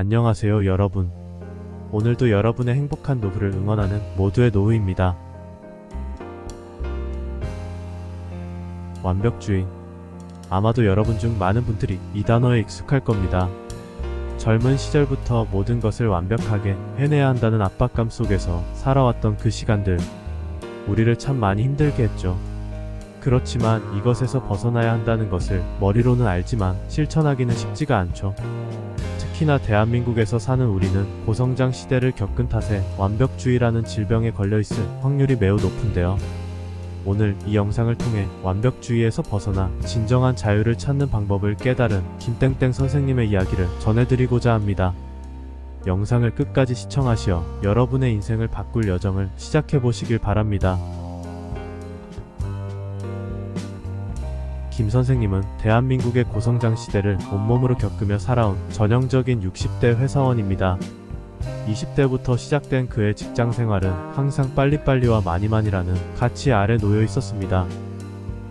안녕하세요 여러분. 오늘도 여러분의 행복한 노후를 응원하는 모두의 노후입니다. 완벽주의. 아마도 여러분 중 많은 분들이 이 단어에 익숙할 겁니다. 젊은 시절부터 모든 것을 완벽하게 해내야 한다는 압박감 속에서 살아왔던 그 시간들, 우리를 참 많이 힘들게 했죠. 그렇지만 이것에서 벗어나야 한다는 것을 머리로는 알지만 실천하기는 쉽지가 않죠. 특히나 대한민국에서 사는 우리는 고성장 시대를 겪은 탓에 완벽주의라는 질병에 걸려있을 확률이 매우 높은데요. 오늘 이 영상을 통해 완벽주의에서 벗어나 진정한 자유를 찾는 방법을 깨달은 김땡땡 선생님의 이야기를 전해드리고자 합니다. 영상을 끝까지 시청하시어 여러분의 인생을 바꿀 여정을 시작해보시길 바랍니다. 김 선생님은 대한민국의 고성장 시대를 온몸으로 겪으며 살아온 전형적인 60대 회사원입니다. 20대부터 시작된 그의 직장 생활은 항상 빨리빨리와 많이라는 가치 아래 놓여 있었습니다.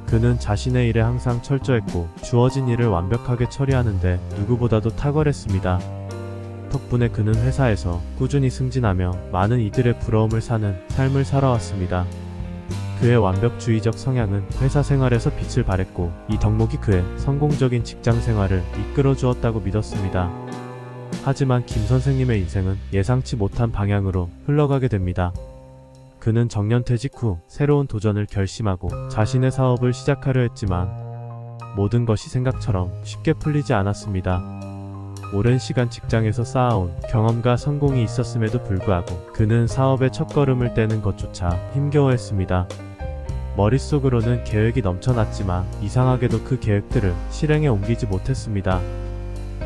그는 자신의 일에 항상 철저했고 주어진 일을 완벽하게 처리하는데 누구보다도 탁월했습니다. 덕분에 그는 회사에서 꾸준히 승진하며 많은 이들의 부러움을 사는 삶을 살아왔습니다. 그의 완벽주의적 성향은 회사 생활에서 빛을 발했고 이 덕목이 그의 성공적인 직장 생활을 이끌어 주었다고 믿었습니다. 하지만 김 선생님의 인생은 예상치 못한 방향으로 흘러가게 됩니다. 그는 정년퇴직 후 새로운 도전을 결심하고 자신의 사업을 시작하려 했지만 모든 것이 생각처럼 쉽게 풀리지 않았습니다. 오랜 시간 직장에서 쌓아온 경험과 성공이 있었음에도 불구하고 그는 사업의 첫걸음을 떼는 것조차 힘겨워했습니다. 머릿속으로는 계획이 넘쳐났지만 이상하게도 그 계획들을 실행에 옮기지 못했습니다.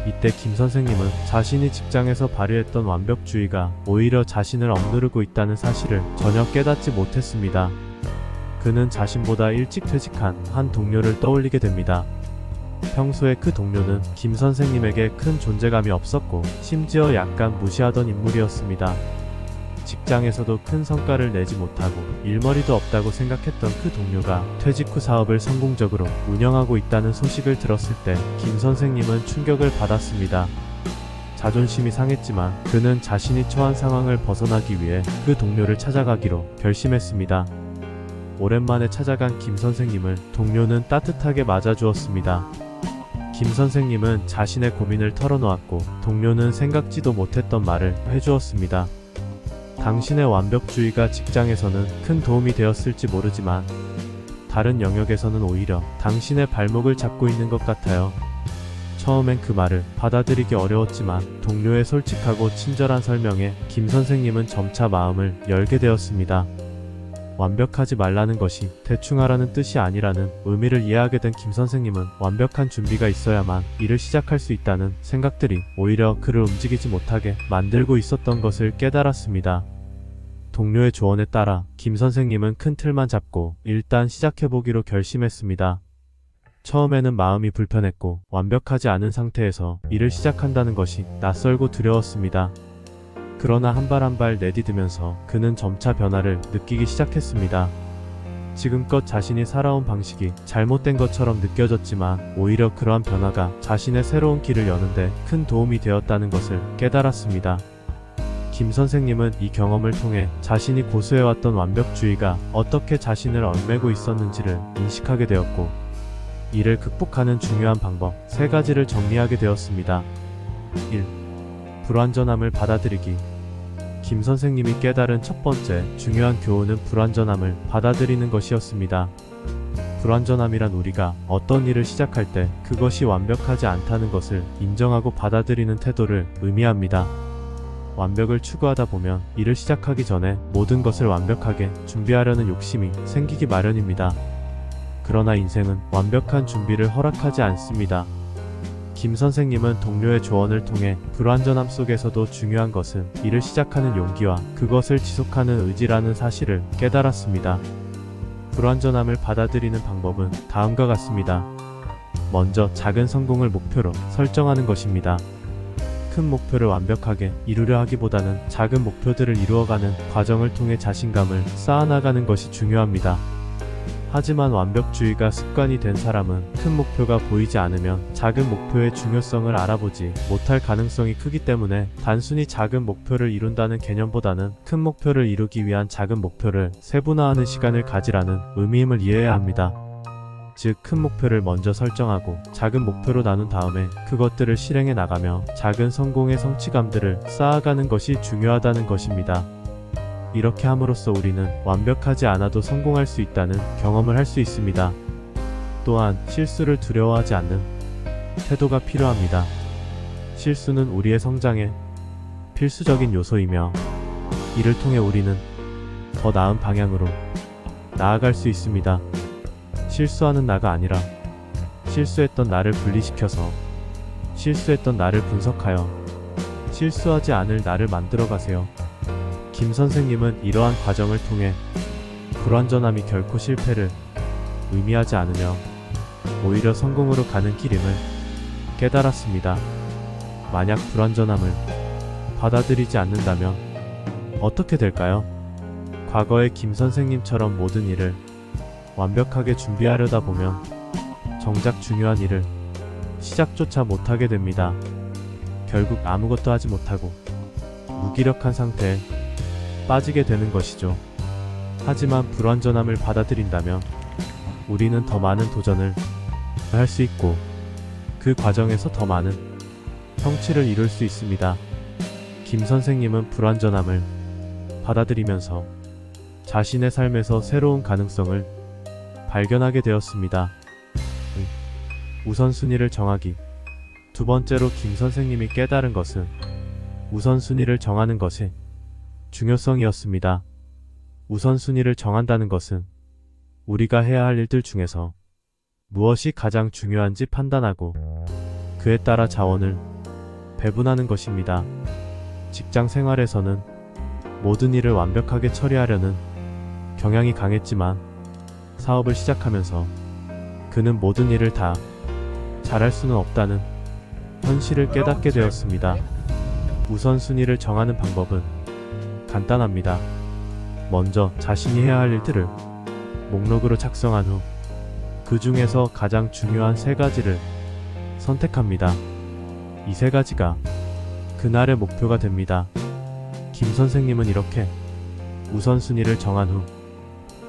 이때 김 선생님은 자신이 직장에서 발휘했던 완벽주의가 오히려 자신을 억누르고 있다는 사실을 전혀 깨닫지 못했습니다. 그는 자신보다 일찍 퇴직한 한 동료를 떠올리게 됩니다. 평소에 그 동료는 김 선생님에게 큰 존재감이 없었고 심지어 약간 무시하던 인물이었습니다. 직장에서도 큰 성과를 내지 못하고 일머리도 없다고 생각했던 그 동료가 퇴직 후 사업을 성공적으로 운영하고 있다는 소식을 들었을 때 김 선생님은 충격을 받았습니다. 자존심이 상했지만 그는 자신이 처한 상황을 벗어나기 위해 그 동료를 찾아가기로 결심했습니다. 오랜만에 찾아간 김 선생님을 동료는 따뜻하게 맞아주었습니다. 김 선생님은 자신의 고민을 털어놓았고 동료는 생각지도 못했던 말을 해주었습니다. 당신의 완벽주의가 직장에서는 큰 도움이 되었을지 모르지만 다른 영역에서는 오히려 당신의 발목을 잡고 있는 것 같아요. 처음엔 그 말을 받아들이기 어려웠지만 동료의 솔직하고 친절한 설명에 김 선생님은 점차 마음을 열게 되었습니다. 완벽하지 말라는 것이 대충 하라는 뜻이 아니라는 의미를 이해하게 된 김 선생님은 완벽한 준비가 있어야만 일을 시작할 수 있다는 생각들이 오히려 그를 움직이지 못하게 만들고 있었던 것을 깨달았습니다. 동료의 조언에 따라 김 선생님은 큰 틀만 잡고 일단 시작해보기로 결심했습니다. 처음에는 마음이 불편했고 완벽하지 않은 상태에서 일을 시작한다는 것이 낯설고 두려웠습니다. 그러나 한 발 한 발 내디디면서 그는 점차 변화를 느끼기 시작했습니다. 지금껏 자신이 살아온 방식이 잘못된 것처럼 느껴졌지만 오히려 그러한 변화가 자신의 새로운 길을 여는데 큰 도움이 되었다는 것을 깨달았습니다. 김 선생님은 이 경험을 통해 자신이 고수해왔던 완벽주의가 어떻게 자신을 얽매고 있었는지를 인식하게 되었고 이를 극복하는 중요한 방법 3가지를 정리하게 되었습니다. 1. 불완전함을 받아들이기. 김 선생님이 깨달은 첫 번째 중요한 교훈은 불완전함을 받아들이는 것이었습니다. 불완전함이란 우리가 어떤 일을 시작할 때 그것이 완벽하지 않다는 것을 인정하고 받아들이는 태도를 의미합니다. 완벽을 추구하다 보면 일을 시작하기 전에 모든 것을 완벽하게 준비하려는 욕심이 생기기 마련입니다. 그러나 인생은 완벽한 준비를 허락하지 않습니다. 김 선생님은 동료의 조언을 통해 불완전함 속에서도 중요한 것은 일을 시작하는 용기와 그것을 지속하는 의지라는 사실을 깨달았습니다. 불완전함을 받아들이는 방법은 다음과 같습니다. 먼저 작은 성공을 목표로 설정하는 것입니다. 큰 목표를 완벽하게 이루려 하기보다는 작은 목표들을 이루어가는 과정을 통해 자신감을 쌓아나가는 것이 중요합니다. 하지만 완벽주의가 습관이 된 사람은 큰 목표가 보이지 않으면 작은 목표의 중요성을 알아보지 못할 가능성이 크기 때문에 단순히 작은 목표를 이룬다는 개념보다는 큰 목표를 이루기 위한 작은 목표를 세분화하는 시간을 가지라는 의미임을 이해해야 합니다. 즉, 큰 목표를 먼저 설정하고 작은 목표로 나눈 다음에 그것들을 실행해 나가며 작은 성공의 성취감들을 쌓아가는 것이 중요하다는 것입니다. 이렇게 함으로써 우리는 완벽하지 않아도 성공할 수 있다는 경험을 할 수 있습니다. 또한 실수를 두려워하지 않는 태도가 필요합니다. 실수는 우리의 성장에 필수적인 요소이며 이를 통해 우리는 더 나은 방향으로 나아갈 수 있습니다. 실수하는 나가 아니라 실수했던 나를 분리시켜서 실수했던 나를 분석하여 실수하지 않을 나를 만들어 가세요. 김 선생님은 이러한 과정을 통해 불완전함이 결코 실패를 의미하지 않으며 오히려 성공으로 가는 길임을 깨달았습니다. 만약 불완전함을 받아들이지 않는다면 어떻게 될까요? 과거의 김 선생님처럼 모든 일을 완벽하게 준비하려다 보면 정작 중요한 일을 시작조차 못하게 됩니다. 결국 아무것도 하지 못하고 무기력한 상태에 빠지게 되는 것이죠. 하지만 불완전함을 받아들인다면 우리는 더 많은 도전을 할 수 있고 그 과정에서 더 많은 성취를 이룰 수 있습니다. 김 선생님은 불완전함을 받아들이면서 자신의 삶에서 새로운 가능성을 발견하게 되었습니다. 우선순위를 정하기. 두 번째로 김 선생님이 깨달은 것은 우선순위를 정하는 것의 중요성이었습니다. 우선순위를 정한다는 것은 우리가 해야 할 일들 중에서 무엇이 가장 중요한지 판단하고 그에 따라 자원을 배분하는 것입니다. 직장 생활에서는 모든 일을 완벽하게 처리하려는 경향이 강했지만 사업을 시작하면서 그는 모든 일을 다 잘할 수는 없다는 현실을 깨닫게 되었습니다. 우선순위를 정하는 방법은 간단합니다. 먼저 자신이 해야 할 일들을 목록으로 작성한 후 그 중에서 가장 중요한 세 가지를 선택합니다. 이 세 가지가 그날의 목표가 됩니다. 김 선생님은 이렇게 우선순위를 정한 후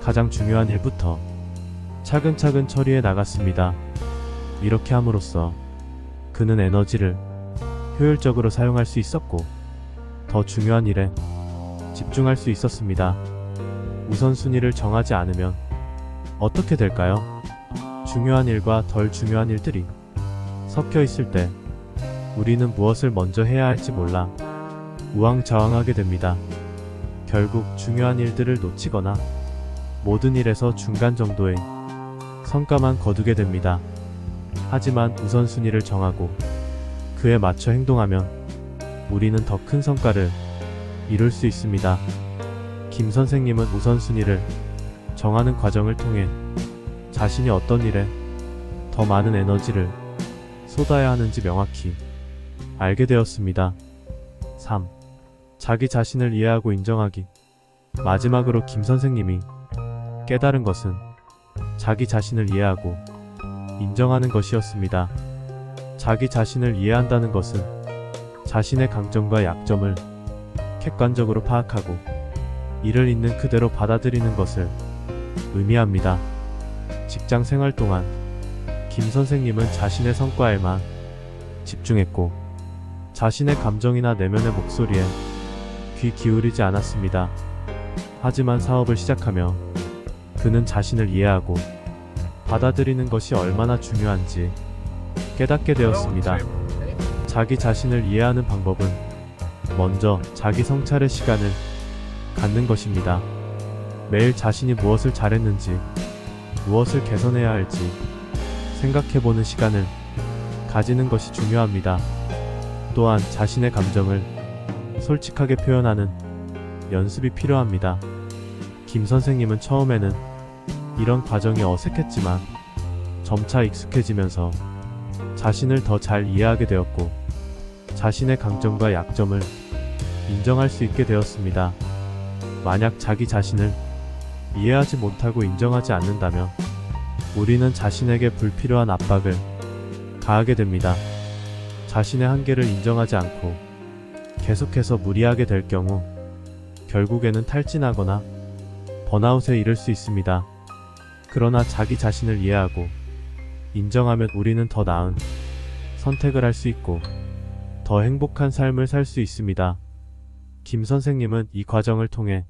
가장 중요한 일부터 차근차근 처리해 나갔습니다. 이렇게 함으로써 그는 에너지를 효율적으로 사용할 수 있었고 더 중요한 일에 집중할 수 있었습니다. 우선순위를 정하지 않으면 어떻게 될까요? 중요한 일과 덜 중요한 일들이 섞여 있을 때 우리는 무엇을 먼저 해야 할지 몰라 우왕좌왕하게 됩니다. 결국 중요한 일들을 놓치거나 모든 일에서 중간 정도의 성과만 거두게 됩니다. 하지만 우선순위를 정하고 그에 맞춰 행동하면 우리는 더 큰 성과를 이룰 수 있습니다. 김 선생님은 우선순위를 정하는 과정을 통해 자신이 어떤 일에 더 많은 에너지를 쏟아야 하는지 명확히 알게 되었습니다. 3. 자기 자신을 이해하고 인정하기. 마지막으로 김 선생님이 깨달은 것은 자기 자신을 이해하고 인정하는 것이었습니다. 자기 자신을 이해한다는 것은 자신의 강점과 약점을 객관적으로 파악하고 이를 있는 그대로 받아들이는 것을 의미합니다. 직장 생활 동안 김 선생님은 자신의 성과에만 집중했고 자신의 감정이나 내면의 목소리에 귀 기울이지 않았습니다. 하지만 사업을 시작하며 그는 자신을 이해하고 받아들이는 것이 얼마나 중요한지 깨닫게 되었습니다. 자기 자신을 이해하는 방법은 먼저 자기 성찰의 시간을 갖는 것입니다. 매일 자신이 무엇을 잘했는지, 무엇을 개선해야 할지 생각해보는 시간을 가지는 것이 중요합니다. 또한 자신의 감정을 솔직하게 표현하는 연습이 필요합니다. 김 선생님은 처음에는 이런 과정이 어색했지만 점차 익숙해지면서 자신을 더 잘 이해하게 되었고 자신의 강점과 약점을 인정할 수 있게 되었습니다. 만약 자기 자신을 이해하지 못하고 인정하지 않는다면 우리는 자신에게 불필요한 압박을 가하게 됩니다. 자신의 한계를 인정하지 않고 계속해서 무리하게 될 경우 결국에는 탈진하거나 번아웃에 이를 수 있습니다. 그러나 자기 자신을 이해하고 인정하면 우리는 더 나은 선택을 할 수 있고 더 행복한 삶을 살 수 있습니다. 김 선생님은 이 과정을 통해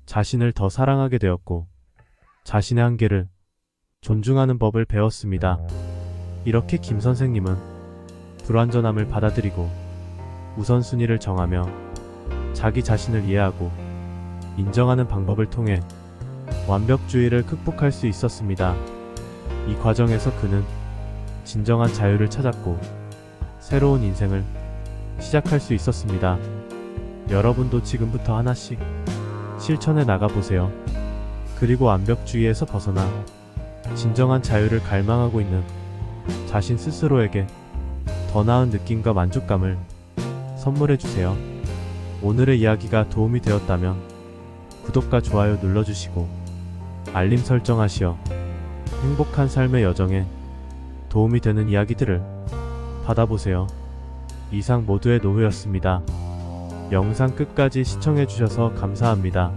자신을 더 사랑하게 되었고 자신의 한계를 존중하는 법을 배웠습니다. 이렇게 김 선생님은 불완전함을 받아들이고 우선순위를 정하며 자기 자신을 이해하고 인정하는 방법을 통해 완벽주의를 극복할 수 있었습니다. 이 과정에서 그는 진정한 자유를 찾았고 새로운 인생을 시작할 수 있었습니다. 여러분도 지금부터 하나씩 실천해 나가보세요. 그리고 완벽주의에서 벗어나 진정한 자유를 갈망하고 있는 자신 스스로에게 더 나은 느낌과 만족감을 선물해주세요. 오늘의 이야기가 도움이 되었다면 구독과 좋아요 눌러주시고 알림 설정하시어 행복한 삶의 여정에 도움이 되는 이야기들을 받아보세요. 이상 모두의 노후였습니다. 영상 끝까지 시청해주셔서 감사합니다.